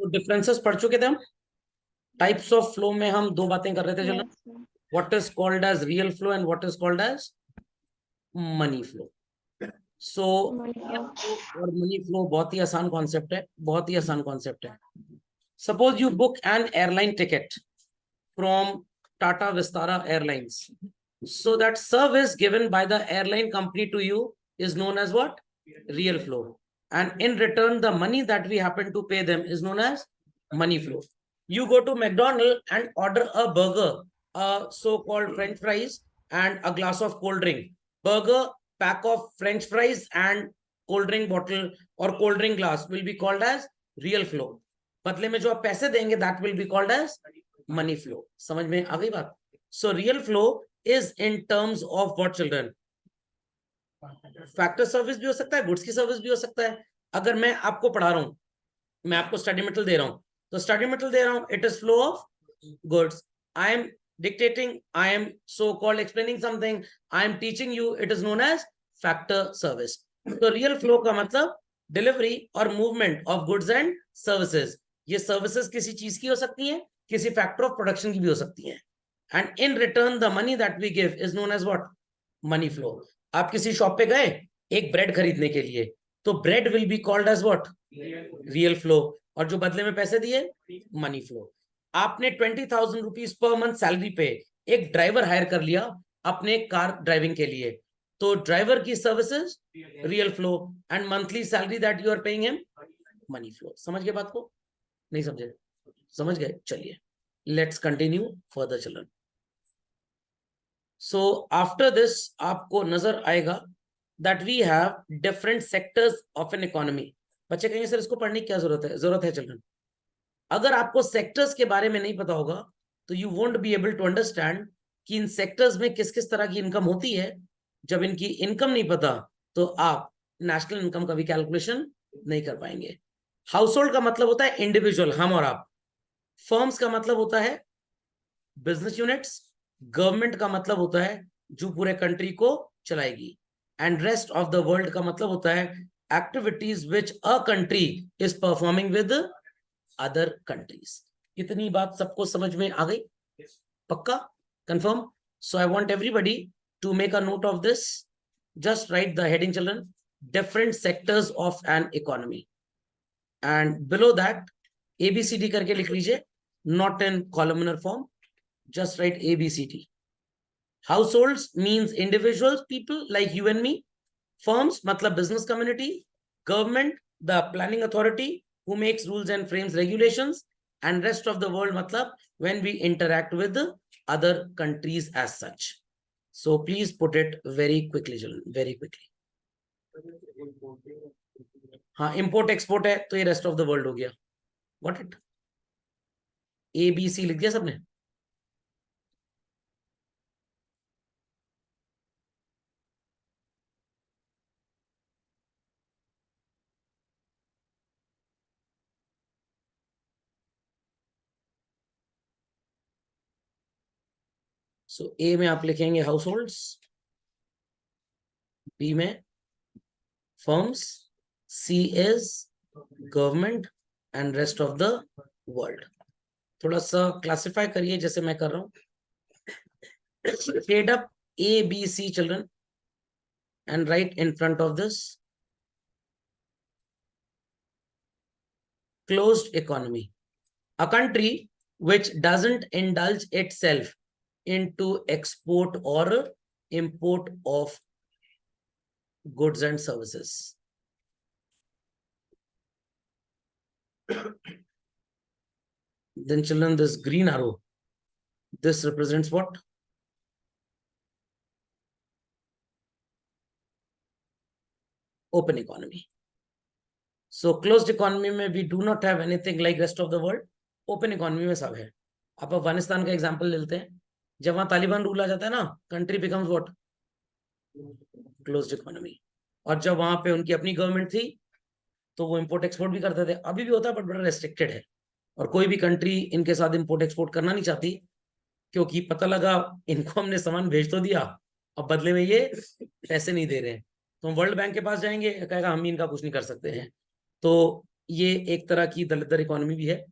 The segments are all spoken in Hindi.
तो डिफरेंसेस पढ़ चुके थे हम। टाइप्स ऑफ फ्लो में हम दो बातें कर रहे थे चलो, what is called as real flow and what is called as money flow. So और मनी फ्लो बहुत ही आसान कॉन्सेप्ट है, बहुत ही आसान कॉन्सेप्ट है। Suppose you book N airline ticket from Tata Vistara airlines, so that service given by the airline company to you is known as what? Real flow. And in return, the money that we happen to pay them is known as money flow. You go to McDonald's and order a burger, a so-called French fries, and a glass of cold drink. Burger, pack of French fries, and cold drink bottle or cold drink glass will be called as real flow. बदले में जो आप पैसे देंगे, that will be called as money flow. समझ में आ गई बात? So real flow is in terms of what children? Factor service भी हो सकता है, गुड्स की सर्विस भी हो सकता है। अगर मैं आपको पढ़ा रहा हूं, मैं आपको स्टडी मटेरियल दे रहा हूं, तो स्टडी मटेरियल दे रहा हूं, it is flow of goods. I am dictating, I am so called explaining something, I am teaching you, it is known age factor service. तो रियल फ्लो का मतलब डिलीवरी और movement of goods and services. ये सर्विसेज किसी चीज की हो सकती है, किसी फैक्टर ऑफ प्रोडक्शन की भी हो सकती है। And in return, the money that we give is known as what? Money flow. आप किसी शॉप पे गए एक ब्रेड खरीदने के लिए, तो bread will be called as what? Real flow. और जो बदले में पैसे दिए, मनी फ्लो। आपने 20,000 रुपीज पर मंथ सैलरी पे एक ड्राइवर हायर कर लिया अपने कार ड्राइविंग के लिए, तो ड्राइवर की services real flow, and monthly salary that you are paying him money flow. समझ गए बात को? नहीं समझे? समझ गए? चलिए, let's continue further children. So after this आपको नजर आएगा that we have different sectors of an economy. बच्चे कहेंगे सर इसको पढ़ने की क्या जरूरत है? जरूरत है चिल्ड्रन। अगर आपको सेक्टर्स के बारे में नहीं पता होगा तो you won't be able to understand कि इन सेक्टर्स में किस किस तरह की इनकम होती है। जब इनकी इनकम नहीं पता तो आप नेशनल इनकम का भी कैलकुलेशन नहीं कर पाएंगे। हाउस होल्ड का मतलब होता है इंडिविजुअल, हम और आप। फर्म्स का मतलब होता है बिजनेस यूनिट्स। गवर्नमेंट का मतलब होता है जो पूरे कंट्री को चलाएगी। And rest of the world का मतलब होता है activities which a country is performing with other countries. इतनी बात सबको समझ में आ गई? पक्का? Confirm? So I want everybody to make a note of this. Just write the heading children, different sectors of an economy, and below that ABCD करके लिख लीजिए, not in columnar form, just write ABCD. Households means individuals, people like you and me. Firms matlab business community. Government, the planning authority who makes rules and frames regulations. And rest of the world matlab when we interact with the other countries as such. So please put it very quickly children, very quickly. हाँ, import export है तो ये rest of the world हो गया। Got it? ABC लिख दिया सबने? सो ए में आप लिखेंगे हाउस होल्ड्स, बी में firms, C is government and rest of the world. थोड़ा सा क्लासिफाई करिए जैसे मैं कर रहा हूं। Head up ABC children and write in front of this closed economy, a country which doesn't indulge itself into export or import of goods and services. Then children, this green arrow, this represents what? Open economy. So closed economy में we do not have anything like rest of the world. Open economy में सब है। आप अफगानिस्तान का एग्जांपल लेते हैं, जब वहां तालिबान रूल आ जाता है ना, country becomes what? Closed economy. और जब वहां पे उनकी अपनी गवर्नमेंट थी तो वो इंपोर्ट एक्सपोर्ट भी करते थे, अभी भी होता है बट बड़ा रेस्ट्रिक्टेड है। और कोई भी कंट्री इनके साथ इंपोर्ट एक्सपोर्ट करना नहीं चाहती, क्योंकि पता लगा इनको हमने सामान भेज तो दिया, अब बदले में ये पैसे नहीं दे रहे हैं, तो हम वर्ल्ड बैंक के पास जाएंगे, कहेगा हम इनका कुछ नहीं कर सकते हैं। तो ये एक तरह की दलितर इकोनॉमी भी है।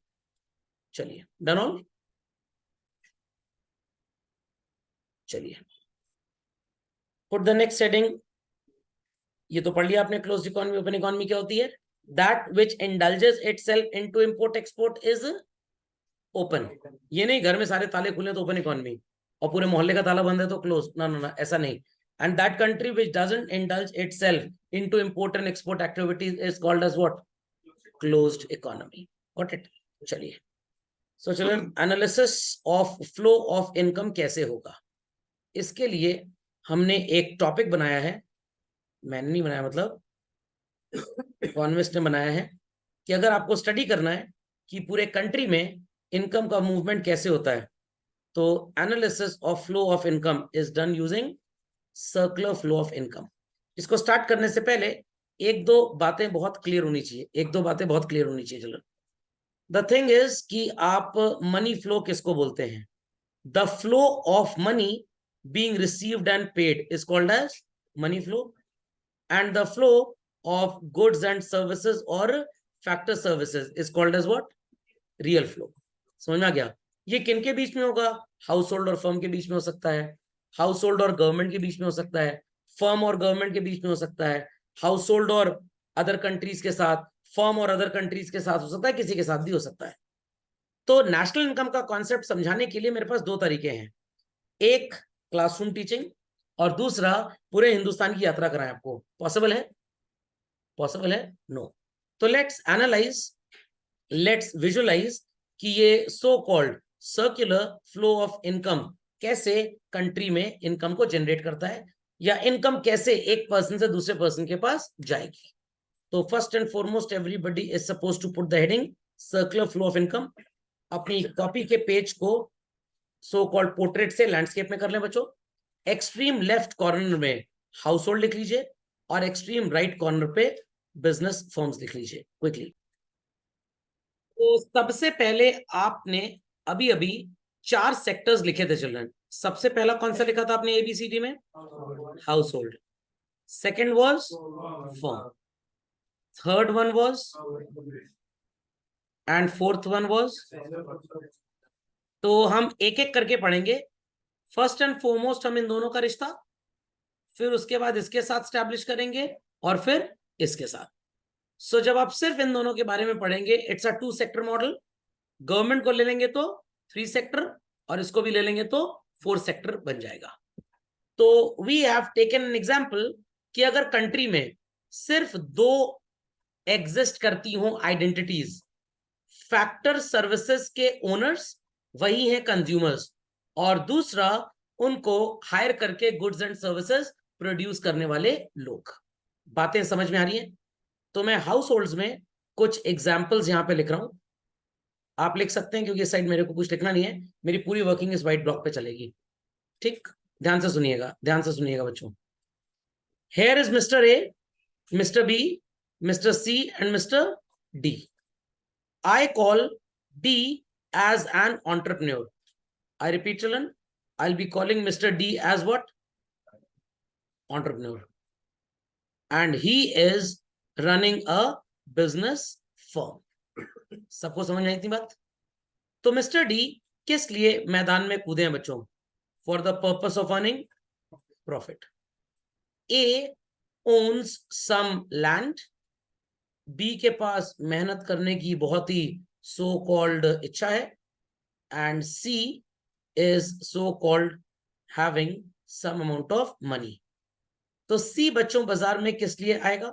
चलिए, डन ऑल। चलिए, पुट द नेक्स्ट हेडिंग। ये तो पढ़ लिया आपने, क्लोज्ड इकोनॉमी। ओपन इकोनॉमी क्या होती है? That which indulges itself into import export is open. ये नहीं घर में सारे ताले खुले तो ओपन इकोनॉमी, और पूरे मोहल्ले का ताला बंद है तो क्लोज। ना ना ना, ऐसा नहीं। And that country which doesn't indulge itself into import and export activities is called as what? Closed economy. Got it? चलिए, so children, analysis of flow of income कैसे होगा, इसके लिए हमने एक टॉपिक बनाया है। मैंने नहीं बनाया, मतलब इकोनॉमिस्ट ने बनाया है, कि अगर आपको स्टडी करना है कि पूरे कंट्री में इनकम का मूवमेंट कैसे होता है, तो analysis of flow of income is done using circular flow of income. इसको स्टार्ट करने से पहले एक दो बातें बहुत क्लियर होनी चाहिए। चलो, द थिंग इज कि आप मनी फ्लो किसको बोलते हैं? The flow of money being received and paid is called as money flow, and the flow of goods and services or factor services is called as what? Real flow. समझ में आ गया? ये किन के बीच में होगा? हाउस होल्ड और फर्म के बीच में हो सकता है, हाउस होल्ड और गवर्नमेंट के बीच में हो सकता है, फर्म और गवर्नमेंट के बीच में हो सकता है, हाउस होल्ड और अदर कंट्रीज के साथ, फर्म और अदर कंट्रीज के साथ हो सकता है, किसी के साथ भी हो सकता है। तो नेशनल इनकम का कॉन्सेप्ट समझाने के लिए मेरे पास दो तरीके हैं, एक क्लासरूम टीचिंग और दूसरा पूरे हिंदुस्तान की यात्रा कराएं आपको। पॉसिबल है? पॉसिबल है? नो। तो लेट्स एनालाइज, लेट्स विजुअलाइज कि ये so called circular flow of income कैसे कंट्री में इनकम को जनरेट करता है, या इनकम कैसे एक पर्सन से दूसरे पर्सन के पास जाएगी। तो first and foremost everybody is suppose to put the heading circular flow of income. अपनी कॉपी के पेज को सो कॉल्ड पोर्ट्रेट से लैंडस्केप में कर लें बच्चों। एक्सट्रीम लेफ्ट कॉर्नर में हाउस होल्ड लिख लीजिए और एक्सट्रीम राइट कॉर्नर पे बिजनेस फर्म्स लिख लीजिए क्विकली। तो सबसे पहले आपने अभी अभी 4 सेक्टर्स लिखे थे चिल्ड्रन। सबसे पहला कौन सा लिखा था आपने एबीसीडी में? House hold. Second was firm, third one was, and fourth one was. तो हम एक एक करके पढ़ेंगे। फर्स्ट एंड फॉरमोस्ट हम इन दोनों का रिश्ता, फिर उसके बाद इसके साथ स्टैब्लिश करेंगे, और फिर इसके साथ। सो जब आप सिर्फ इन दोनों के बारे में पढ़ेंगे, it's a 2 sector model. Government को ले लेंगे तो 3 सेक्टर, और इसको भी ले लेंगे तो 4 सेक्टर बन जाएगा। तो we have taken an example कि अगर कंट्री में सिर्फ 2 एग्जिस्ट करती हों आइडेंटिटीज, फैक्टर सर्विसेज के ओनर्स वही हैं कंज्यूमर्स, और दूसरा उनको हायर करके गुड्स एंड सर्विसेज प्रोड्यूस करने वाले लोग। बातें समझ में आ रही हैं? तो मैं हाउस होल्ड्स में कुछ एग्जाम्पल्स यहां पे लिख रहा हूं, आप लिख सकते हैं, क्योंकि इस साइड मेरे को कुछ लिखना नहीं है, मेरी पूरी वर्किंग इस व्हाइट ब्लॉक पे चलेगी। ठीक, ध्यान से सुनिएगा, ध्यान से सुनिएगा बच्चों। Here is mister A, mister B, mister C and mister D. I call D as an entrepreneur. I repeat, children, I'll be calling Mr. D as what? Entrepreneur. And he is running a business firm. सबको समझ आई इतनी बात? तो मिस्टर डी किस लिए मैदान में कूदे हैं बच्चों? For the purpose of earning profit. A owns some land, B के पास मेहनत करने की बहुत ही सो कॉल्ड इच्छा है, and C is so called having some amount of money. तो सी बच्चों बाजार में किस लिए आएगा?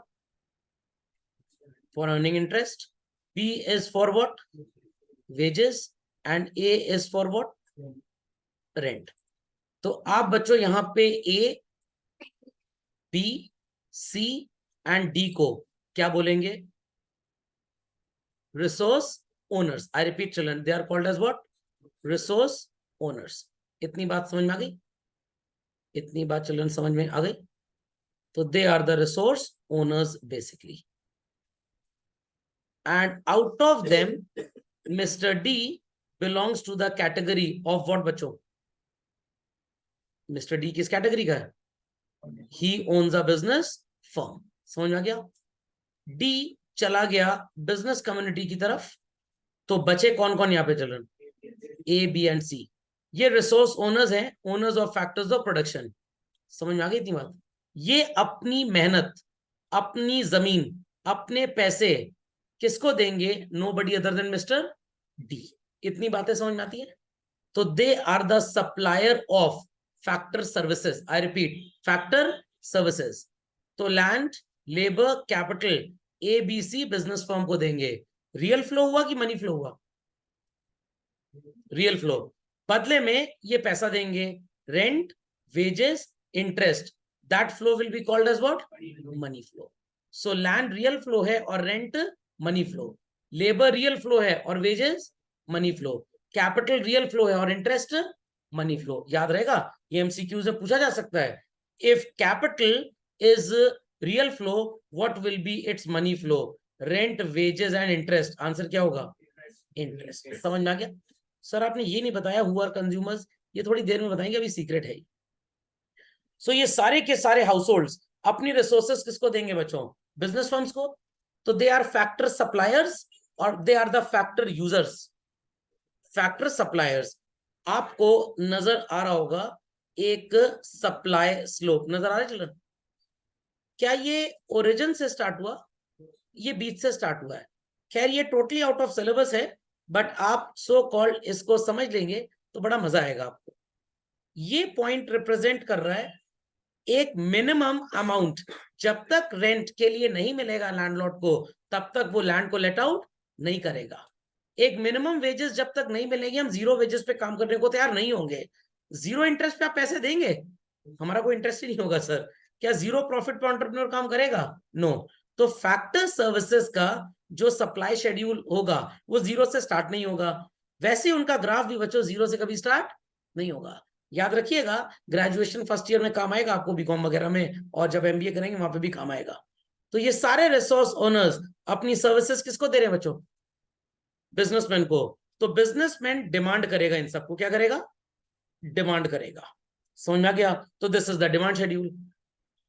For earning interest. B is for what? Wages. And A is for what? Rent. तो आप बच्चों यहां पे A, B, C and D को क्या बोलेंगे? Resource owners. I repeat children, they are called as what? Resource owners. इतनी बात समझ में आ गई? इतनी बात चिल्ड्रन समझ में आ गई? तो they are the resource owners basically, and out of them mister D belongs to the category of what बच्चों? मिस्टर डी किस कैटेगरी का है? He owns a business firm. समझ में आ गया? डी चला गया बिजनेस कम्युनिटी की तरफ, तो बचे कौन कौन यहाँ पे चिल्ड्रन? ए, बी एंड सी। ये रिसोर्स ओनर्स हैं, owners of factors of production. समझ में आ गई इतनी बात? ये अपनी मेहनत, अपनी जमीन, अपने पैसे किसको देंगे? Nobody other than mister D. इतनी बातें समझ में आती है? तो they are the supplier of factor services. I repeat, factor services. तो land, labour, capital, A B C business firm को देंगे। रियल फ्लो हुआ कि मनी फ्लो हुआ? Real flow. बदले में ये पैसा देंगे, rent, wages, interest. That flow will be called as what? Money flow. So land real flow है और rent money flow. Labour real flow है और wages money flow. Capital real flow है और इंटरेस्ट मनी फ्लो। याद रहेगा, ये एमसीक्यू से पूछा जा सकता है। If capital is real flow, what will be it's money flow? Rent, wages and interest. Answer क्या होगा? इंटरेस्ट। समझ में आ गया? सर आपने ये नहीं बताया हु आर कंज्यूमर्स, ये थोड़ी देर में बताएंगे, अभी सीक्रेट है। सो ये सारे के सारे हाउसहोल्ड्स अपनी रिसोर्सेस किसको देंगे बच्चों? बिजनेस फर्म्स को। तो दे आर फैक्टर सप्लायर्स और they are the factor users. Factor suppliers, आपको नजर आ रहा होगा एक सप्लाई स्लोप नजर आ रहा है चिल्ड्रन? क्या ये ओरिजिन से स्टार्ट हुआ? ये बीच से स्टार्ट हुआ है। खैर ये टोटली आउट ऑफ सिलेबस है, बट आप सो कॉल्ड इसको समझ लेंगे तो बड़ा मजा आएगा आपको। ये पॉइंट रिप्रेजेंट कर रहा है एक मिनिमम अमाउंट जब तक रेंट के लिए नहीं मिलेगा लैंडलॉर्ड को, तब तक वो लैंड को लेट आउट नहीं करेगा। एक मिनिमम वेजेस जब तक नहीं मिलेगी, हम जीरो वेजेस पे काम करने को तैयार नहीं होंगे। जीरो इंटरेस्ट पे आप पैसे देंगे? हमारा कोई इंटरेस्ट ही नहीं होगा सर। क्या जीरो प्रॉफिट पे एंटरप्रेन्योर काम करेगा? नो। तो फैक्टर सर्विसेज का जो सप्लाई शेड्यूल होगा वो जीरो से स्टार्ट नहीं होगा। वैसे ही उनका ग्राफ भी बच्चों जीरो से कभी स्टार्ट नहीं होगा। याद रखिएगा, ग्रेजुएशन फर्स्ट ईयर में काम आएगा आपको, बीकॉम वगैरह में, और जब एमबीए करेंगे वहां पे भी काम आएगा। तो ये सारे रिसोर्स ओनर्स अपनी सर्विसेज किसको दे रहे हैं बच्चों? बिजनेसमैन को। तो बिजनेसमैन डिमांड करेगा, इन सबको क्या करेगा? डिमांड करेगा। समझ में आ गया? तो this is the demand schedule.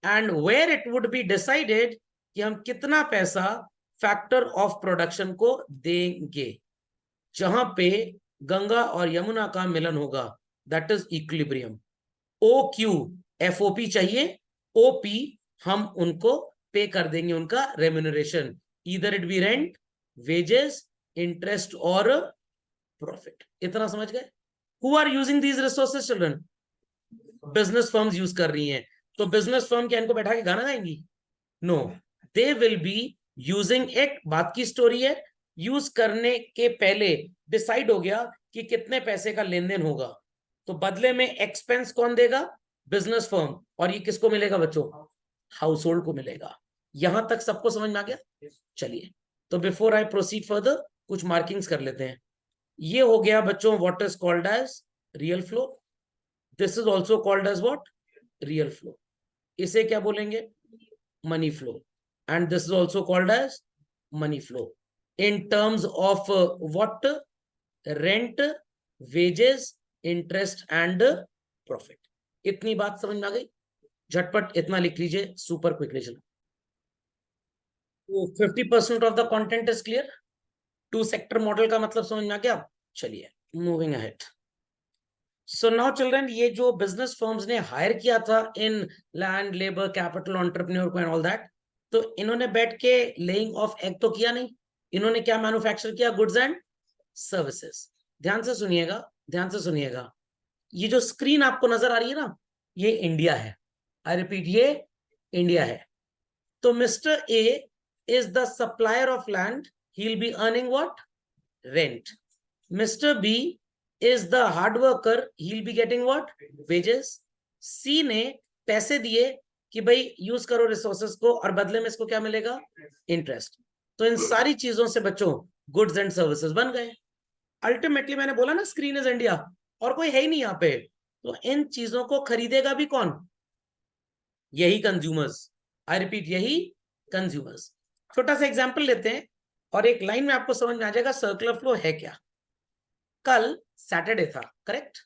And where it would be decided कि हम कितना पैसा फैक्टर ऑफ प्रोडक्शन को देंगे। जहां पे गंगा और यमुना का मिलन होगा, that is equilibrium. O Q FOP चाहिए, ओपी हम उनको पे कर देंगे उनका remuneration, either it be rent, wages, interest और प्रॉफिट। इतना समझ गए? Who are using these resources children? Business firms use कर रही हैं। तो बिजनेस फर्म क्या इनको बैठा के गाना गाएंगी? No, they will be using it. बात की स्टोरी है, यूज करने के पहले डिसाइड हो गया कि कितने पैसे का लेन देन होगा, तो बदले में एक्सपेंस कौन देगा? Business firm. और ये किसको मिलेगा बच्चों? हाउस होल्ड को मिलेगा। यहां तक सबको समझ में आ गया? चलिए, तो बिफोर आई प्रोसीड फर्दर कुछ मार्किंग्स कर लेते हैं। ये हो गया बच्चों what is called as real flow. This is also called as what? Real flow. इसे क्या बोलेंगे? Money flow. And this is also called as money flow in terms of what? Rent, wages, interest and profit. इतनी बात समझ में आ गई? झटपट इतना लिख लीजिए, सुपर क्विकली। चलो, 50% of the content is clear. Two sector model का मतलब समझ में आ गया? चलिए, moving ahead. So now children, ये जो बिजनेस फर्म्स ने हायर किया था इन लैंड, लेबर, कैपिटल, एंटरप्रेन्योर को एंड ऑल दैट, तो इन्होंने बैठ के लेइंग ऑफ एग तो किया नहीं। इन्होंने क्या मैन्युफैक्चर किया? Goods and services. ध्यान से सुनिएगा, ध्यान से सुनिएगा। ये जो स्क्रीन आपको नजर आ रही है ना, ये इंडिया है। आई रिपीट, ये इंडिया है। तो mister A is the supplier of land, he will be earning what? Rent. Mister B is the hard worker, he'll be getting what? Wages. C ने पैसे दिए कि भाई यूज करो रिसोर्सेस को, और बदले में इसको क्या मिलेगा? इंटरेस्ट। तो इन सारी चीजों से बच्चों गुड्स एंड सर्विसेज बन गए। अल्टीमेटली मैंने बोला ना, स्क्रीन इज इंडिया, और कोई है ही नहीं यहाँ पे। तो इन चीजों को खरीदेगा भी कौन? यही कंज्यूमर्स। आई रिपीट, यही कंज्यूमर्स। छोटा सा एग्जांपल लेते हैं और एक लाइन में आपको समझ में आ जाएगा सर्कुलर फ्लो है क्या। कल सैटरडे था, करेक्ट?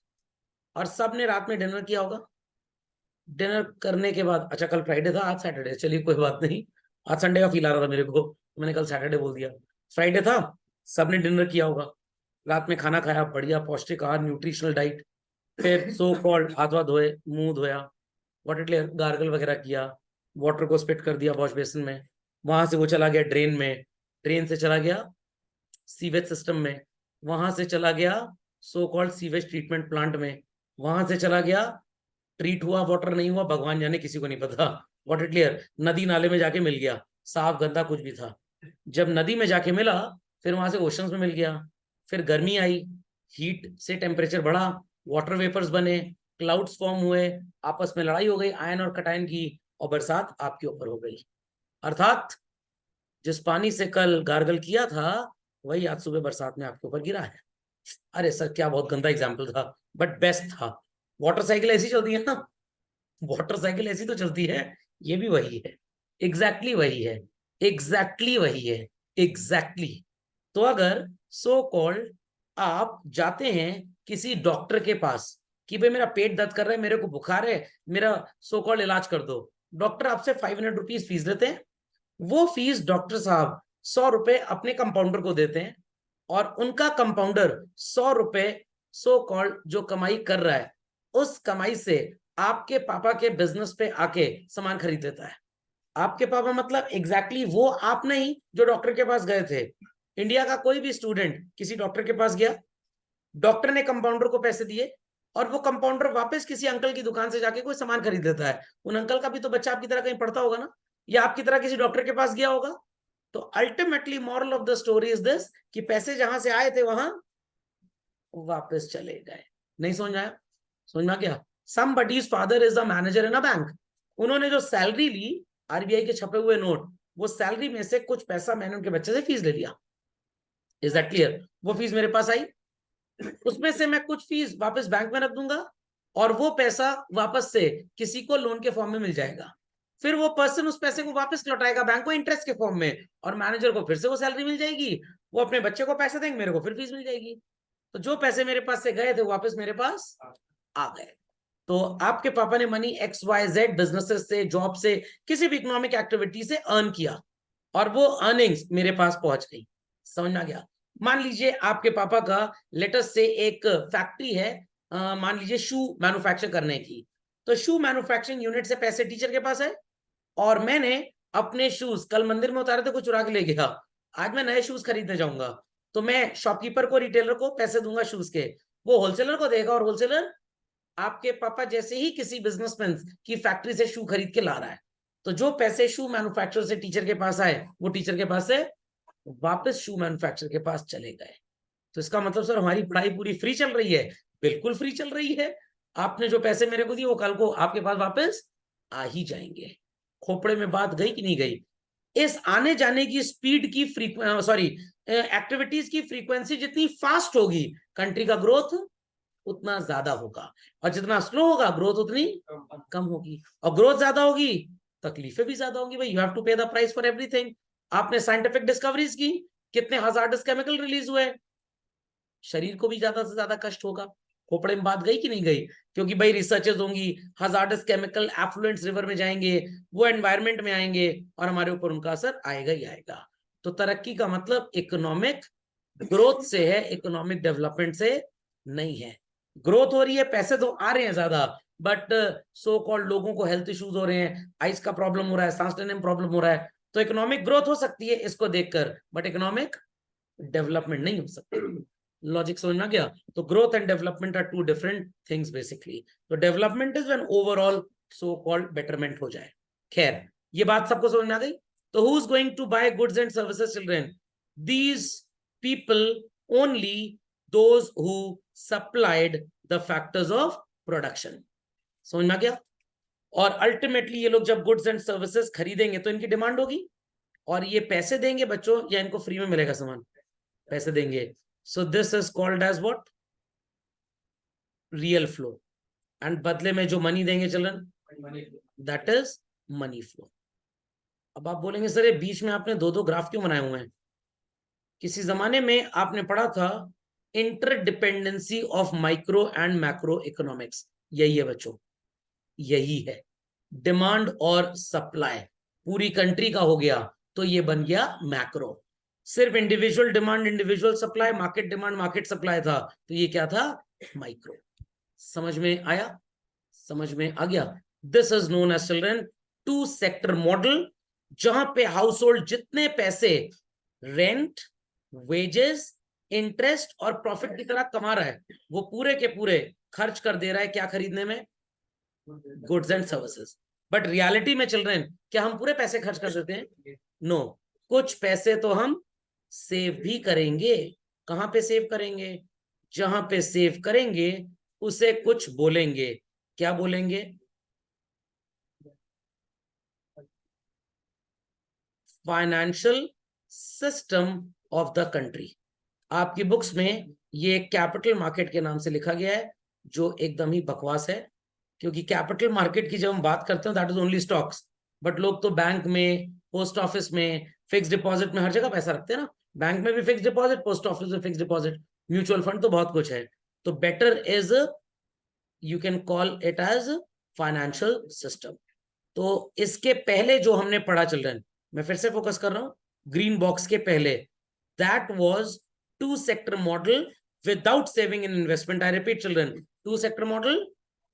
और सब ने रात में डिनर किया होगा। डिनर करने के बाद, अच्छा कल फ्राइडे था, आज सैटरडे, चलिए कोई बात नहीं, आज संडे का फील आ रहा था मेरे को, मैंने कल सैटरडे बोल दिया, फ्राइडे था, सबने डिनर किया होगा, रात में खाना खाया, बढ़िया पौष्टिक आहार, न्यूट्रिशनल डाइट, फिर सो कॉल्ड हाथ वाथ धोए, मुंह धोया, वाटर क्लियर गार्गल वगैरह किया, वाटर को स्पिट कर दिया वॉश बेसिन में, वहां से वो चला गया ड्रेन में, ड्रेन से चला गया सीवेज सिस्टम में, वहां से चला गया so called sewage treatment plant में, वहां से चला गया, ट्रीट हुआ वाटर नहीं हुआ भगवान जाने, किसी को नहीं पता, वाटर क्लियर नदी नाले में जाके मिल गया, साफ गंदा कुछ भी था, जब नदी में जाके मिला फिर वहां से ओशंस में मिल गया, फिर गर्मी आई, हीट से टेम्परेचर बढ़ा, वाटर वेपर्स बने, क्लाउड्स फॉर्म हुए, आपस में लड़ाई हो गई आयन और कटायन की, और बरसात आपके ऊपर हो गई। अर्थात जिस पानी से कल गार्गल किया था वही आज सुबह बरसात में आपके ऊपर गिरा है। अरे सर क्या बहुत गंदा एग्जाम्पल था, बट बेस्ट था। वाटर साइकिल ऐसी चलती है ना, वाटर साइकिल ऐसी तो चलती है, ये भी वही है, एग्जैक्टली वही है, एग्जैक्टली वही है, एग्जैक्टली। तो अगर सो कॉल्ड आप जाते हैं किसी डॉक्टर के पास कि भाई मेरा पेट दर्द कर रहा है, मेरे को बुखार है, मेरा सो कॉल्ड इलाज कर दो, डॉक्टर आपसे 500 रुपीज फीस लेते हैं, वो फीस डॉक्टर साहब 100 रुपए अपने कंपाउंडर को देते हैं, और उनका कंपाउंडर 100 रुपए सो कॉल्ड जो कमाई कर रहा है उस कमाई से आपके पापा के बिजनेस पे आके सामान खरीद लेता है। आपके पापा मतलब एग्जैक्टली वो आप नहीं जो डॉक्टर के पास गए थे। इंडिया का कोई भी स्टूडेंट किसी डॉक्टर के पास गया, डॉक्टर ने कंपाउंडर को पैसे दिए, और वो कंपाउंडर वापस किसी अंकल की दुकान से जाके कोई सामान खरीद लेता है। उन अंकल का भी तो बच्चा आपकी तरह कहीं पढ़ता होगा ना, या आपकी तरह किसी डॉक्टर के पास गया होगा। तो ultimately moral of the story is this कि पैसे जहां से आए थे वहां वापस चले गए। नहीं समझ आया? समझ में आ गया? Somebody's father is the manager in a bank. उन्होंने जो सैलरी ली, आरबीआई के छपे हुए नोट, वो सैलरी में से कुछ पैसा मैंने उनके बच्चे से फीस ले लिया। Is that clear? वो फीस मेरे पास आई, उसमें से मैं कुछ फीस वापस बैंक में रख दूंगा, और वो पैसा वापस से किसी को लोन के फॉर्म में मिल जाएगा, फिर वो पर्सन उस पैसे को वापस लौटाएगा बैंक को इंटरेस्ट के फॉर्म में, और मैनेजर को फिर से वो सैलरी मिल जाएगी, वो अपने बच्चे को पैसे देंगे, मेरे को फिर फीस मिल जाएगी। तो जो पैसे मेरे पास से गए थे वापस मेरे पास आ गए। तो आपके पापा ने मनी XYZ बिजनेसेस से, जॉब से, किसी भी इकोनॉमिक एक्टिविटी से अर्न किया, और वो अर्निंग्स मेरे पास पहुंच गई। समझ में आ गया? मान लीजिए आपके पापा का लेटेस्ट से एक फैक्ट्री है, मान लीजिए शू मैन्युफैक्चर करने की, तो शू मैन्युफैक्चरिंग यूनिट से पैसे टीचर के पास है, और मैंने अपने शूज कल मंदिर में उतारे थे, कुछ चुरा के ले गया, आज मैं नए शूज खरीदने जाऊंगा, तो मैं शॉपकीपर को, रिटेलर को पैसे दूंगा शूज के, वो होलसेलर को देगा, और होलसेलर आपके पापा जैसे ही किसी बिजनेसमैन की फैक्ट्री से शू खरीद के ला रहा है, तो जो पैसे शू मैन्युफैक्चरर से टीचर के पास आए वो टीचर के पास से वापस शू मैन्युफैक्चरर के पास चले गए। तो इसका मतलब सर हमारी पढ़ाई पूरी फ्री चल रही है? बिल्कुल फ्री चल रही है। आपने जो पैसे मेरे को दिए वो कल को आपके पास वापस आ ही जाएंगे। खोपड़े में बात गई कि नहीं गई? इस आने जाने की स्पीड की एक्टिविटीज की फ्रीक्वेंसी जितनी फास्ट होगी, कंट्री का ग्रोथ उतना ज्यादा होगा, और जितना स्लो होगा ग्रोथ उतनी कम होगी, और ग्रोथ ज्यादा होगी तकलीफें भी ज्यादा होंगी। भाई यू हैव टू पे द प्राइस फॉर एवरीथिंग। आपने साइंटिफिक डिस्कवरीज की, कितने हजार्डस केमिकल रिलीज हुए, शरीर को भी ज्यादा से ज्यादा कष्ट होगा। खोपड़े में बात गई कि नहीं गई? क्योंकि भाई रिसर्चेस होंगी, हजार्डस केमिकल एफ्लुएंट्स रिवर में जाएंगे, वो एनवायरमेंट में आएंगे, और हमारे ऊपर उनका असर आएगा ही आएगा। तो तरक्की का मतलब इकोनॉमिक ग्रोथ से है, इकोनॉमिक डेवलपमेंट से नहीं है। ग्रोथ हो रही है, पैसे तो आ रहे हैं ज्यादा, बट सो कॉल्ड लोगों को हेल्थ इश्यूज हो रहे हैं, आइस का प्रॉब्लम हो रहा है, सांस लेने में प्रॉब्लम हो रहा है, तो इकोनॉमिक ग्रोथ हो सकती है इसको देखकर, बट इकोनॉमिक डेवलपमेंट नहीं हो सकती। लॉजिक समझ में आ गया? तो growth and development are two different things basically. तो development is when overall so called betterment हो जाए। खैर, ये बात सबको समझ में आ गई? तो who is going to buy goods and services children? These people only those who supplied the factors of production. समझ में आ गया? और अल्टीमेटली ये लोग जब गुड्स एंड सर्विसेज खरीदेंगे तो इनकी डिमांड होगी, और ये पैसे देंगे बच्चों, या इनको फ्री में मिलेगा सामान? पैसे देंगे। So this is called as what? Real flow. And बदले में जो मनी देंगे children, that is money flow. अब आप बोलेंगे सर ये बीच में आपने दो दो ग्राफ क्यों बनाए हुए हैं? किसी जमाने में आपने पढ़ा था interdependency of micro and macro economics. यही है बच्चों, यही है। डिमांड और सप्लाई पूरी कंट्री का हो गया, तो ये बन गया मैक्रो। सिर्फ individual demand individual supply, market demand market supply था, तो ये क्या था, माइक्रो। समझ में आया, समझ में आ गया। This is known as children two sector model, जहां पे हाउस होल्ड जितने पैसे रेंट, वेजेस, इंटरेस्ट और प्रॉफिट की तरह कमा रहा है, वो पूरे के पूरे खर्च कर दे रहा है क्या खरीदने में, goods and services. But reality में चिल्ड्रन क्या हम पूरे पैसे खर्च कर देते हैं? नो, कुछ पैसे तो हम सेव भी करेंगे। कहां पे सेव करेंगे? जहां पे सेव करेंगे उसे कुछ बोलेंगे। क्या बोलेंगे? Financial system of the country. आपकी बुक्स में ये कैपिटल मार्केट के नाम से लिखा गया है, जो एकदम ही बकवास है, क्योंकि कैपिटल मार्केट की जब हम बात करते हैं that is only stocks, but लोग तो बैंक में, पोस्ट ऑफिस में, फिक्स डिपॉजिट में, हर जगह पैसा रखते हैं ना। बैंक में भी फिक्स डिपॉजिट, पोस्ट ऑफिस में फिक्स डिपॉजिट, म्यूचुअल फंड, तो बहुत कुछ है। तो better is you can call it as financial system. तो इसके पहले जो हमने पढ़ा चिल्ड्रन, मैं फिर से फोकस कर रहा हूं, ग्रीन बॉक्स के पहले, that was two sector model without saving and investment. I repeat children, two sector model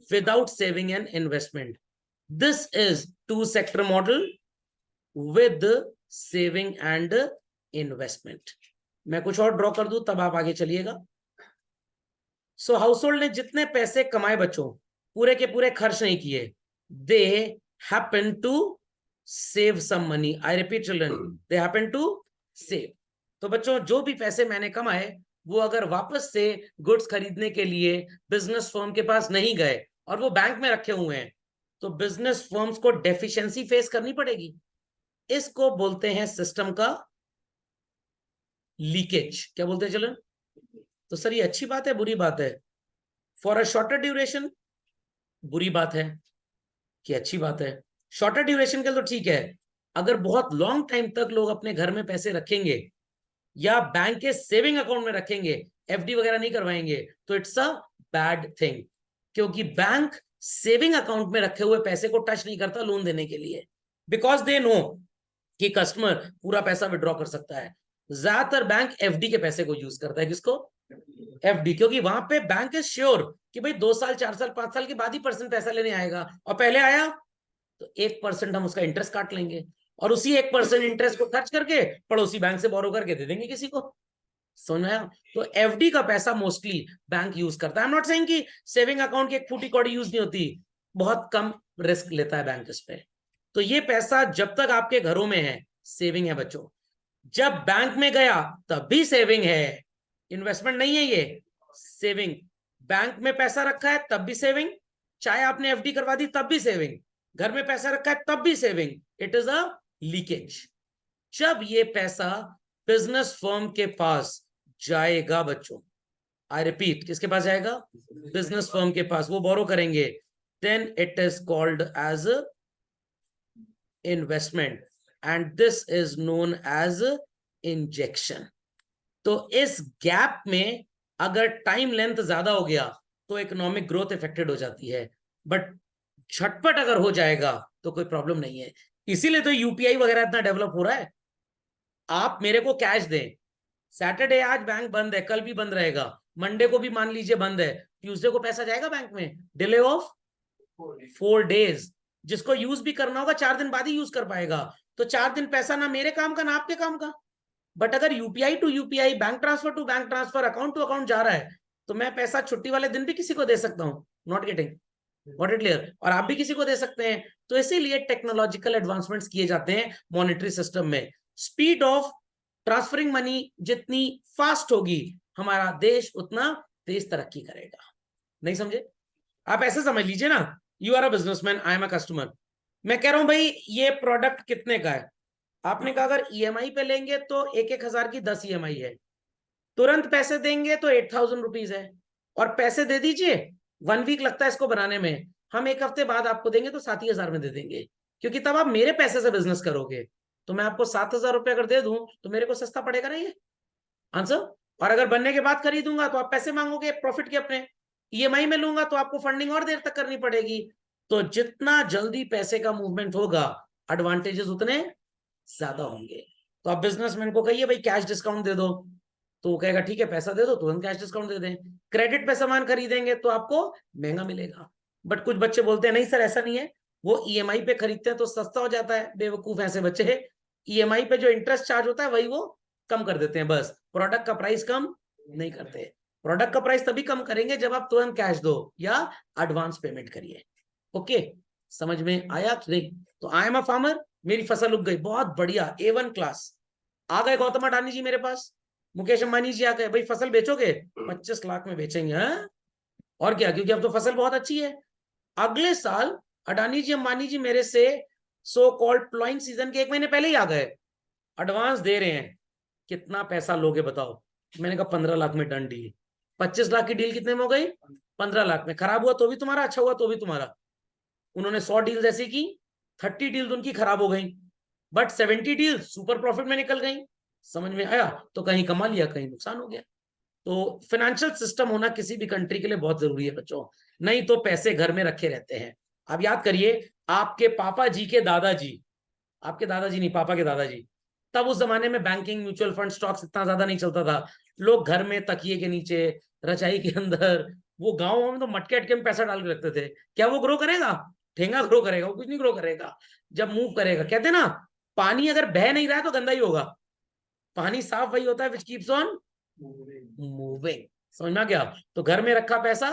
without saving and investment. This is two sector model with saving and investment. मैं कुछ और ड्रॉ कर दूं तब आप आगे चलिएगा। सो हाउस होल्ड ने जितने पैसे कमाए बच्चों, पूरे के पूरे खर्च नहीं किए, they happen to save some money. I repeat children, they happen to save. तो बच्चों जो भी पैसे मैंने कमाए, वो अगर वापस से गुड्स खरीदने के लिए बिजनेस फर्म के पास नहीं गए और वो बैंक में रखे हुए हैं, तो बिजनेस फर्म्स को डेफिशिएंसी फेस करनी पड़ेगी। इसको बोलते हैं सिस्टम का लीकेज। क्या बोलते हैं चलन? तो सर ये अच्छी बात है बुरी बात है? फॉर अ शॉर्टर ड्यूरेशन बुरी बात है कि अच्छी बात है? शॉर्टर ड्यूरेशन के लिए तो ठीक है, अगर बहुत लॉन्ग टाइम तक लोग अपने घर में पैसे रखेंगे या बैंक के सेविंग अकाउंट में रखेंगे, एफडी वगैरह नहीं करवाएंगे, तो इट्स अ बैड थिंग, क्योंकि बैंक सेविंग अकाउंट में रखे हुए पैसे को टच नहीं करता लोन देने के लिए, बिकॉज दे नो कि कस्टमर पूरा पैसा विड्रॉ कर सकता है। ज्यादातर बैंक एफडी के पैसे को यूज करता है। किसको? एफडी, क्योंकि वहां पे बैंक इज श्योर कि भाई 2 साल 4 साल 5 साल के बाद ही परसेंट पैसा लेने आएगा, और पहले आया तो 1% हम उसका इंटरेस्ट काट लेंगे, और उसी 1% इंटरेस्ट को खर्च करके पड़ोसी बैंक से बोरो करके दे देंगे किसी को। समझ में आया? तो एफडी का पैसा मोस्टली बैंक यूज करता है। आई एम नॉट सेइंग कि सेविंग अकाउंट की एक फूटी कौड़ी यूज नहीं होती, बहुत कम रिस्क लेता है बैंक इस पे। तो ये पैसा जब तक आपके घरों में है, सेविंग है बच्चों। जब बैंक में गया तब भी सेविंग है, इन्वेस्टमेंट नहीं है, ये सेविंग। बैंक में पैसा रखा है तब भी सेविंग, चाहे आपने एफडी करवा दी तब भी सेविंग, घर में पैसा रखा है तब भी saving. It is a leakage. जब ये पैसा बिजनेस फर्म के पास जाएगा बच्चों, आई रिपीट, किसके पास जाएगा? बिजनेस फर्म के पास, वो बोरो करेंगे, then it is called as investment, and this is known as injection. तो इस गैप में अगर टाइम लेंथ ज्यादा हो गया तो इकोनॉमिक ग्रोथ इफेक्टेड हो जाती है, बट झटपट अगर हो जाएगा तो कोई प्रॉब्लम नहीं है। इसीलिए तो यूपीआई वगैरह इतना डेवलप हो रहा है। आप मेरे को कैश दें, सैटरडे आज बैंक बंद है, कल भी बंद रहेगा, मंडे को भी मान लीजिए बंद है, ट्यूसडे को पैसा जाएगा बैंक में, डिले ऑफ 4 days। जिसको यूज भी करना होगा 4 दिन बाद ही यूज कर पाएगा, तो 4 दिन पैसा ना मेरे काम का ना आपके काम का। बट अगर UPI to UPI, bank transfer to bank transfer, account to account जा रहा है, तो मैं पैसा छुट्टी वाले दिन भी किसी को दे सकता हूं। Not getting what it clear? और आप भी किसी को दे सकते हैं। तो इसीलिए टेक्नोलॉजिकल एडवांसमेंट्स किए जाते हैं मॉनेटरी सिस्टम में। स्पीड ऑफ ट्रांसफरिंग मनी जितनी फास्ट होगी, हमारा देश उतना तेज तरक्की करेगा। नहीं समझे? आप ऐसे समझ लीजिए ना, you are a businessman, I am a customer. मैं कह रहा हूं भाई ये प्रोडक्ट कितने का है? आपने कहा अगर ईएमआई पे लेंगे तो 1,000 की 10 ईएमआई है, तुरंत पैसे देंगे तो 8,000 रुपीज है, और पैसे दे दीजिए, 1 वीक लगता है इसको बनाने में, हम 1 हफ्ते बाद आपको देंगे तो 7,000 में दे देंगे, क्योंकि तब आप मेरे पैसे से बिजनेस करोगे। तो मैं आपको 7,000 रुपये अगर दे दूं तो मेरे को सस्ता पड़ेगा ना ये आंसर। और अगर बनने के बाद खरीदूंगा तो आप पैसे मांगोगे प्रॉफिट के अपने, ईएमआई में लूंगा तो आपको फंडिंग और देर तक करनी पड़ेगी। तो जितना जल्दी पैसे का मूवमेंट होगा, एडवांटेजेस उतने ज्यादा होंगे। तो आप बिजनेसमैन को कहिए भाई कैश डिस्काउंट दे दो, तो वो कहेगा ठीक है पैसा दे दो, तुरंत कैश डिस्काउंट दे दें। क्रेडिट पे सामान खरीदेंगे तो आपको महंगा मिलेगा। बट कुछ बच्चे बोलते हैं नहीं सर ऐसा नहीं है, वो ईएमआई पे खरीदते हैं तो सस्ता हो जाता है। बेवकूफ ऐसे बच्चे, ईएमआई पे जो इंटरेस्ट चार्ज होता है वही वो कम कर देते हैं, बस प्रोडक्ट का प्राइस कम नहीं करते। प्रोडक्ट का प्राइस तभी कम करेंगे जब आप तुरंत कैश दो या एडवांस पेमेंट करिए। ओके, समझ में आया कि नहीं? तो आई एम अ फार्मर, मेरी फसल उग गई, बहुत बढ़िया, A1 क्लास। आ गए गौतम अडानी जी मेरे पास, मुकेश अंबानी जी आ गए, भाई फसल बेचोगे? 25 लाख में बेचेंगे। हाँ और क्या, क्योंकि अब तो फसल बहुत अच्छी है। अगले साल अडानी जी अंबानी जी मेरे से सो कॉल्ड प्लॉइंग सीजन के 1 महीने पहले ही आ गए, एडवांस दे रहे हैं। कितना पैसा लोगे बताओ? मैंने कहा 15 लाख में डन डील। 25 लाख की डील कितने में हो गई? 15 लाख में। खराब हुआ तो भी तुम्हारा, अच्छा हुआ तो भी तुम्हारा। उन्होंने 100 डील ऐसी की, 30 डील उनकी खराब हो गई, बट 70 डील सुपर प्रॉफिट में निकल गई। समझ में आया? तो कहीं कमा लिया कहीं नुकसान हो गया। तो फाइनेंशियल सिस्टम होना किसी भी कंट्री के लिए बहुत जरूरी है बच्चों, नहीं तो पैसे घर में रखे रहते हैं। आप याद करिए, आपके पापा जी के दादाजी, आपके दादाजी नहीं पापा के दादाजी, तब उस जमाने में बैंकिंग, म्यूचुअल फंड, स्टॉक्स इतना ज्यादा नहीं चलता था। लोग घर में तकिए के नीचे, रजाई के अंदर, वो गाँव में तो मटके अटके में पैसा डाल के रखते थे। क्या वो ग्रो करेगा? ठेंगा ग्रो करेगा? वो कुछ नहीं ग्रो करेगा। जब मूव करेगा, कहते ना पानी अगर बह नहीं रहा है तो गंदा ही होगा, पानी साफ वही होता है विच कीप्स ऑन मूविंग। समझ में गया? तो घर में रखा पैसा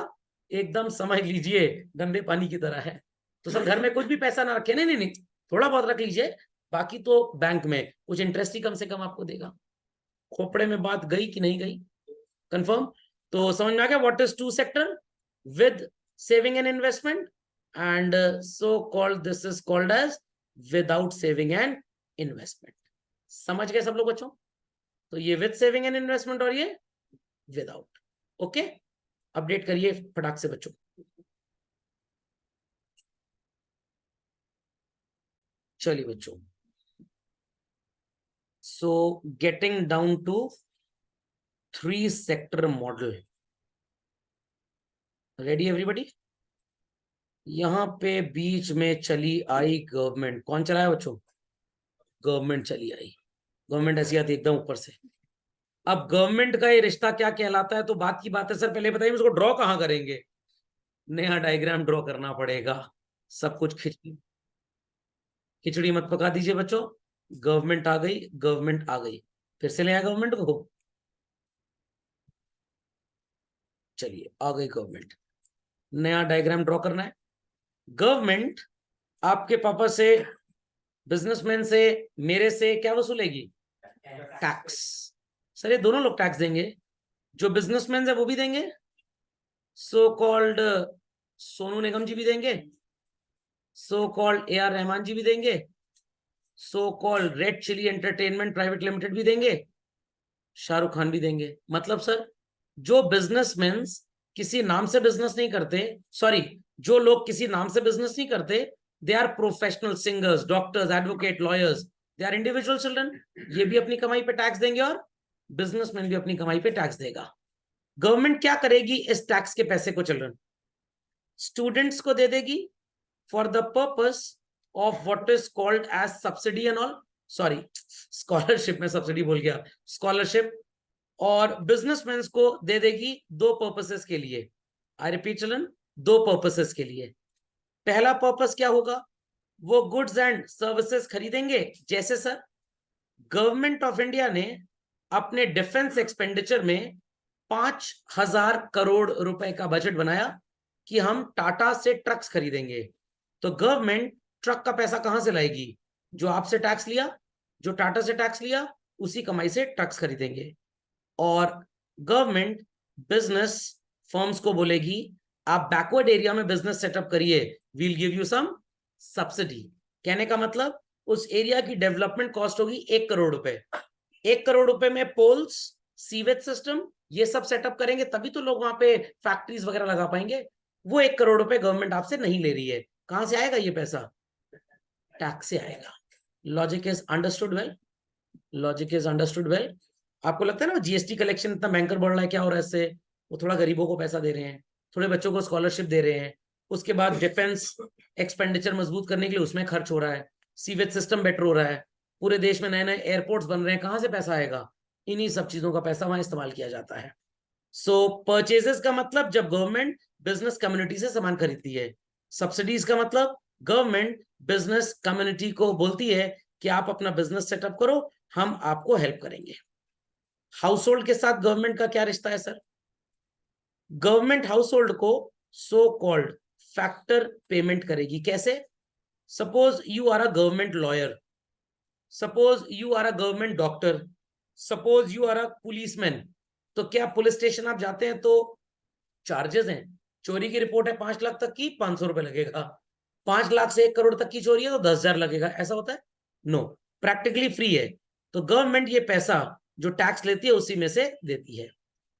एकदम समझ लीजिए गंदे पानी की तरह है। तो सब घर में कुछ भी पैसा ना रखे, नहीं नहीं नहीं, थोड़ा बहुत रख लीजिए, बाकी तो बैंक में कुछ इंटरेस्ट ही कम से कम आपको देगा। खोपड़े में बात गई कि नहीं गई? कंफर्म? तो समझ में आ गया what is two sector with saving and investment, and so called this is called as without saving and investment. समझ गए सब लोग बच्चों? तो ये विद सेविंग एंड इन्वेस्टमेंट और ये विदाउट। ओके, अपडेट करिए फटाक से बच्चों। चलिए बच्चों, so getting down to 3 sector model. Ready everybody? यहां पे बीच में चली आई गवर्नमेंट। कौन चलाया बच्चों? गवर्नमेंट चली आई। गवर्नमेंट ऐसी आती एकदम ऊपर से। अब गवर्नमेंट का ये रिश्ता क्या कहलाता है, तो बात की बात है सर, पहले बताइए उसको ड्रॉ कहां करेंगे? नया डायग्राम ड्रॉ करना पड़ेगा। सब कुछ खिचड़ी खिचड़ी मत पका दीजिए बच्चों। गवर्नमेंट आ गई, गवर्नमेंट आ गई, फिर से ले आया गवर्नमेंट को। चलिए आ गई गवर्नमेंट, नया डायग्राम ड्रॉ करना है। गवर्नमेंट आपके पापा से, बिजनेसमैन से, मेरे से क्या वसूलेगी? टैक्स। सर ये दोनों लोग टैक्स देंगे, जो बिजनेसमैन है वो भी देंगे, सो कॉल्ड सोनू निगम जी भी देंगे, so called AR Rahman ji भी देंगे, so called Red Chilli Entertainment Private Limited भी देंगे, शाहरुख खान भी देंगे। मतलब सर जो बिजनेसमैन किसी नाम से बिजनेस नहीं करते, सॉरी, जो लोग किसी नाम से बिजनेस नहीं करते, they are professional singers, doctors, advocate, lawyers, they are individual children, ये भी अपनी कमाई पे टैक्स देंगे और बिजनेसमैन भी अपनी कमाई पे टैक्स देगा। गवर्नमेंट क्या करेगी इस टैक्स के पैसे को चिल्ड्रन? स्टूडेंट्स को दे देगी for the purpose of what is called as subsidy and all, sorry scholarship में सब्सिडी बोल गया, स्कॉलरशिप। और बिजनेसमैन को दे देगी 2 पर्पसेस के लिए। आई रिपीट चिल्ड्रन, 2 पर्पसेस के लिए। पहला पर्पस क्या होगा? वो गुड्स एंड सर्विसेज खरीदेंगे। जैसे सर गवर्नमेंट ऑफ इंडिया ने अपने डिफेंस एक्सपेंडिचर में 5,000 करोड़ रुपए का बजट बनाया कि हम टाटा से ट्रक्स खरीदेंगे। तो गवर्नमेंट ट्रक का पैसा कहां से लाएगी? जो आपसे टैक्स लिया, जो टाटा से टैक्स लिया, उसी कमाई से ट्रक्स खरीदेंगे। और गवर्नमेंट बिजनेस फर्म्स को बोलेगी आप बैकवर्ड एरिया में बिजनेस सेटअप करिए, we'll give you some subsidy. कहने का मतलब उस एरिया की डेवलपमेंट कॉस्ट होगी 1 करोड़ रुपए। 1 करोड़ रुपए में पोल्स, सीवेज सिस्टम, ये सब सेटअप करेंगे, तभी तो लोग वहां पे फैक्ट्रीज वगैरह लगा पाएंगे। वो 1 करोड़ रुपए गवर्नमेंट आपसे नहीं ले रही है। कहां से आएगा ये पैसा? टैक्स से आएगा। Logic is understood well? Logic is understood well? आपको लगता है ना जीएसटी कलेक्शन इतना बैंकर बढ़ रहा है, क्या हो रहा है इससे? वो थोड़ा गरीबों को पैसा दे रहे हैं, थोड़े बच्चों को स्कॉलरशिप दे रहे हैं, उसके बाद डिफेंस एक्सपेंडिचर मजबूत करने के लिए उसमें खर्च हो रहा है, सीवेज सिस्टम बेटर हो रहा है। पूरे देश में नए नए एयरपोर्ट्स बन रहे हैं, कहां से पैसा आएगा? इन्हीं सब चीजों का पैसा वहां इस्तेमाल किया जाता है। सो परचेजेस का मतलब जब गवर्नमेंट बिजनेस कम्युनिटी से सामान खरीदती है। सब्सिडीज का मतलब गवर्नमेंट बिजनेस कम्युनिटी को बोलती है कि आप अपना बिजनेस सेटअप करो, हम आपको हेल्प करेंगे। हाउस होल्ड के साथ गवर्नमेंट का क्या रिश्ता है सर? गवर्नमेंट हाउस होल्ड को सो कॉल्ड फैक्टर पेमेंट करेगी। कैसे? Suppose you are a government lawyer, suppose you are a government doctor, suppose you are a policeman. तो क्या पुलिस स्टेशन आप जाते हैं तो चार्जेस हैं? चोरी की रिपोर्ट है 5 लाख तक की, 500 रुपए लगेगा। 5 लाख से 1 करोड़ तक की चोरी है तो 10,000 लगेगा। ऐसा होता है? नो, प्रैक्टिकली फ्री है। तो गवर्नमेंट ये पैसा जो टैक्स लेती है उसी में से देती है।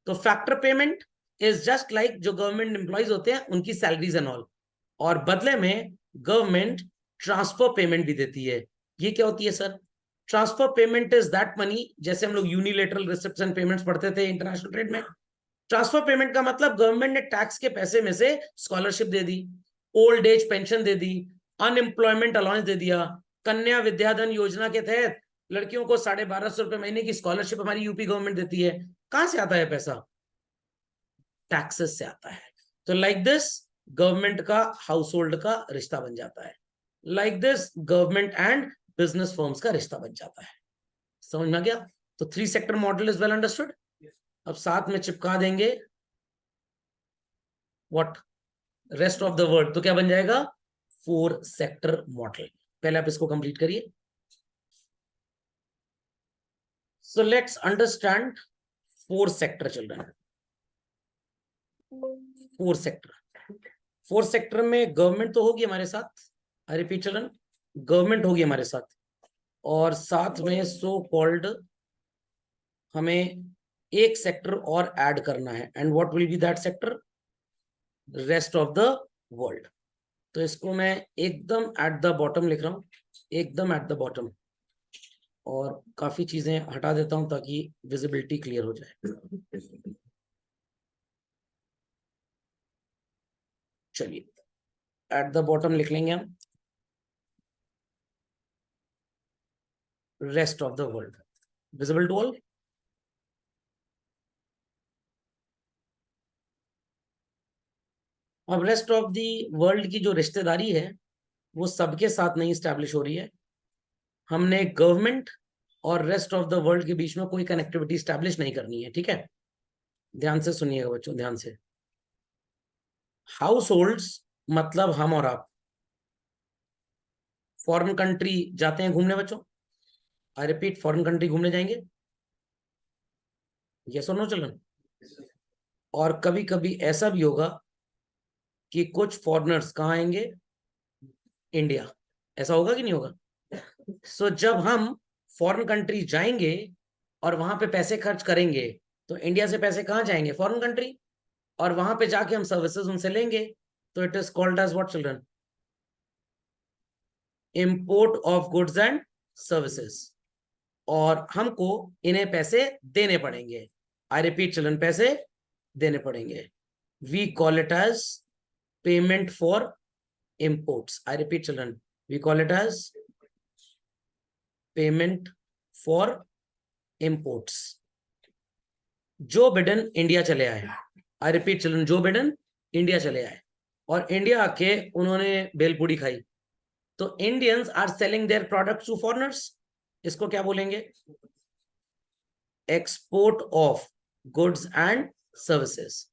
तो factor payment is just like जो गवर्नमेंट एम्प्लॉइज होते हैं उनकी सैलरीज एंड ऑल, और बदले में गवर्नमेंट ट्रांसफर पेमेंट भी देती है। ये क्या होती है sir? Transfer payment is that money, जैसे हम लोग यूनिलेटरल रिसिप्ट्स एंड पेमेंट्स पढ़ते थे इंटरनेशनल ट्रेड में। ट्रांसफर पेमेंट का मतलब गवर्नमेंट ने टैक्स के पैसे में से स्कॉलरशिप दे दी, ओल्ड एज पेंशन दे दी, अनएम्प्लॉयमेंट अलाउंस दे दिया। कन्या विद्याधन योजना के तहत लड़कियों को 1250 रुपए महीने की स्कॉलरशिप हमारी यूपी गवर्नमेंट देती है। कहां से आता है पैसा? टैक्सेस से आता है। तो लाइक दिस गवर्नमेंट का हाउस होल्ड का रिश्ता बन जाता है। Like this government and business firms का रिश्ता बन जाता है। समझ में आ गया? तो 3 sector model is well understood. अब साथ में चिपका देंगे what? Rest of the world. तो क्या बन जाएगा? 4 सेक्टर मॉडल। पहले आप इसको कंप्लीट करिए। So let's understand 4 sector children. 4 sector में गवर्नमेंट तो होगी हमारे साथ, आई रिपीट चिल्ड्रन, गवर्नमेंट होगी हमारे साथ, और साथ में सो कॉल्ड हमें एक सेक्टर और ऐड करना है। And what will be that sector? Rest of the world. तो इसको मैं एकदम एट द बॉटम लिख रहा हूं, एकदम एट द बॉटम, और काफी चीजें हटा देता हूं ताकि विजिबिलिटी क्लियर हो जाए। चलिए एट द बॉटम लिख लेंगे हम rest of the world, visible to all. अब रेस्ट ऑफ द वर्ल्ड की जो रिश्तेदारी है वो सबके साथ नहीं स्टैब्लिश हो रही है। हमने गवर्नमेंट और रेस्ट ऑफ द वर्ल्ड के बीच में कोई कनेक्टिविटी स्टैब्लिश नहीं करनी है, ठीक है? ध्यान से सुनिएगा बच्चों, ध्यान से। हाउस होल्ड्स मतलब हम और आप। फॉरेन कंट्री जाते हैं घूमने बच्चों, आई रिपीट, फॉरेन कंट्री घूमने जाएंगे, यस और नो चिल्ड्रन? और कभी कभी ऐसा भी होगा कि कुछ फॉरेनर्स कहाँ आएंगे? इंडिया। ऐसा होगा कि नहीं होगा? सो जब हम फॉरेन कंट्री जाएंगे और वहां पे पैसे खर्च करेंगे तो इंडिया से पैसे कहाँ जाएंगे? Foreign country. और वहां पे जाके हम सर्विसेज उनसे लेंगे, तो it is called as what children? Import of goods and services. और हमको इन्हें पैसे देने पड़ेंगे, आई रिपीट चिल्ड्रन, पैसे देने पड़ेंगे। We call it as payment for imports. I repeat children, we call it as payment for imports. Joe Biden India चले आए, आई repeat children, Joe Biden India चले आए और इंडिया आके उन्होंने भेलपूरी खाई, तो Indians are selling their products to foreigners. इसको क्या बोलेंगे? Export of goods and services.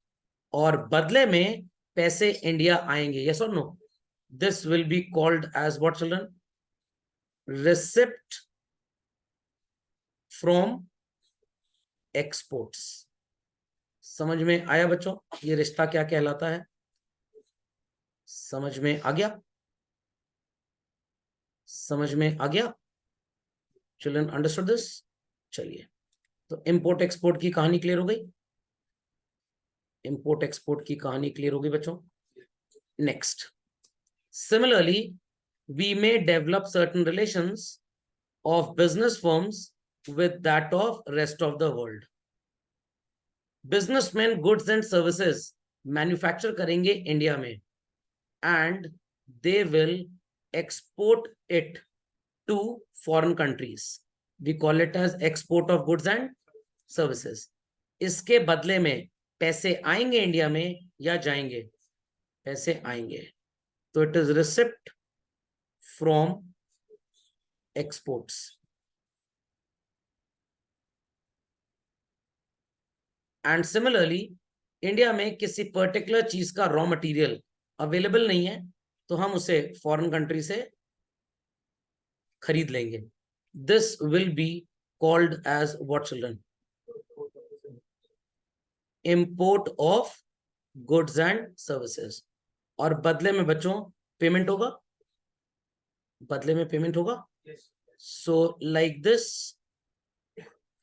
और बदले में पैसे इंडिया आएंगे, यस और no? This will be called as what children? Receipt from exports. समझ में आया बच्चों ये रिश्ता क्या कहलाता है? समझ में आ गया? समझ में आ गया? Children understood this? चलिए, तो इंपोर्ट एक्सपोर्ट की कहानी क्लियर हो गई। इंपोर्ट एक्सपोर्ट की कहानी क्लियर हो गई बच्चों। Next, similarly we may develop certain relations of business firms with that of rest of the world. Businessman goods and services manufacture करेंगे इंडिया में and they will export it to foreign countries. We call it as export of goods and services. इसके बदले में पैसे आएंगे इंडिया में या जाएंगे? पैसे आएंगे. तो it is receipt from exports. And similarly India में किसी पर्टिकुलर चीज का रॉ मटेरियल अवेलेबल नहीं है तो हम उसे फॉरेन कंट्री से खरीद लेंगे. This will be called as what children? Import of goods and services. और बदले में बच्चों पेमेंट होगा. बदले में पेमेंट होगा. So like this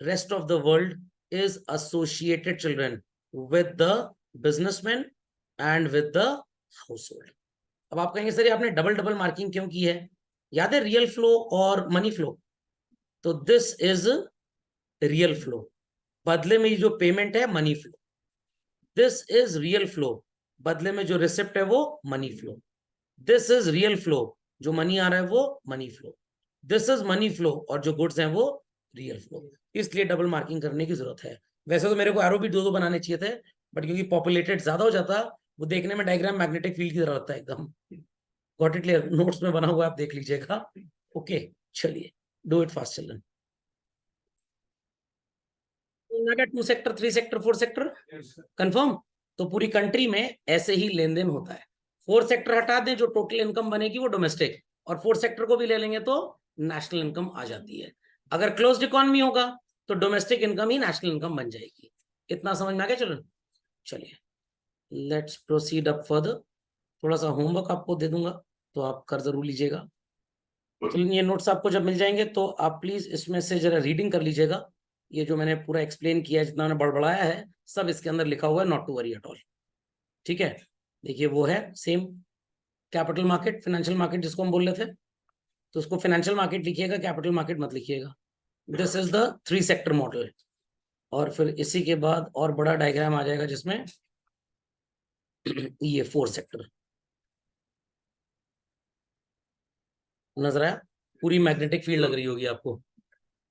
rest of the world is associated children with the businessmen and with the household. अब आप कहेंगे सर ये आपने डबल डबल मार्किंग क्यों की है? याद है रियल फ्लो और मनी फ्लो? तो दिस इज रियल फ्लो. बदले में जो पेमेंट है money flow. This is real flow. बदले में जो रिसिप्ट है वो money flow. This is real flow. जो मनी आ रहा है वो money flow. This is money flow और जो गुड्स हैं वो रियल फ्लो. इसलिए डबल मार्किंग करने की जरूरत है. वैसे तो मेरे को एरो भी दो बनाने चाहिए थे बट क्योंकि पॉपुलेटेड ज्यादा हो जाता वो देखने में डायग्राम मैग्नेटिक फील्ड की तरह होता है एकदम. Got it clear? नोट्स में बना हुआ आप देख लीजिएगा. ओके चलिए do it fast children. 2 sector 3 sector 4 sector confirm. तो पूरी कंट्री में ऐसे ही लेन देन होता है. 4 सेक्टर हटा दें जो टोटल इनकम बनेगी वो डोमेस्टिक और 4 सेक्टर को भी ले लेंगे तो नेशनल इनकम आ जाती है. अगर क्लोज्ड इकोनॉमी होगा तो डोमेस्टिक इनकम ही नेशनल इनकम बन जाएगी. इतना समझ में आ गया चिल्ड्रन? चलिए लेट्स प्रोसीड अप फर्दर. थोड़ा सा होमवर्क आपको दे दूंगा तो आप कर जरूर लीजिएगा. ये नोट्स आपको जब मिल जाएंगे तो आप प्लीज इसमें से जरा रीडिंग कर लीजिएगा. ये जो मैंने पूरा एक्सप्लेन किया है जितना मैंने बड़बड़ाया है सब इसके अंदर लिखा हुआ है. Not to worry at all. ठीक है देखिए वो है same capital market financial market जिसको हम बोल रहे थे तो उसको फाइनेंशियल मार्केट लिखिएगा कैपिटल मार्केट मत लिखिएगा. This is the 3 sector model. और फिर इसी के बाद और बड़ा डायग्राम आ जाएगा जिसमें ये 4 सेक्टर नजर आया. पूरी मैग्नेटिक फील्ड लग रही होगी आपको.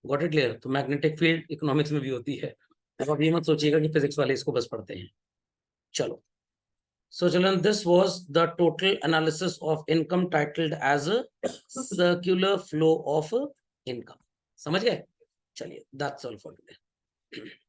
Got it clear? तो मैग्नेटिक फील्ड इकोनॉमिक्स में भी होती है. अब आप ये मत सोचिएगा कि फिजिक्स वाले इसको बस पढ़ते हैं. चलो so children this was the total analysis of income titled as a circular flow of income. समझ गए? चलिए that's all for today.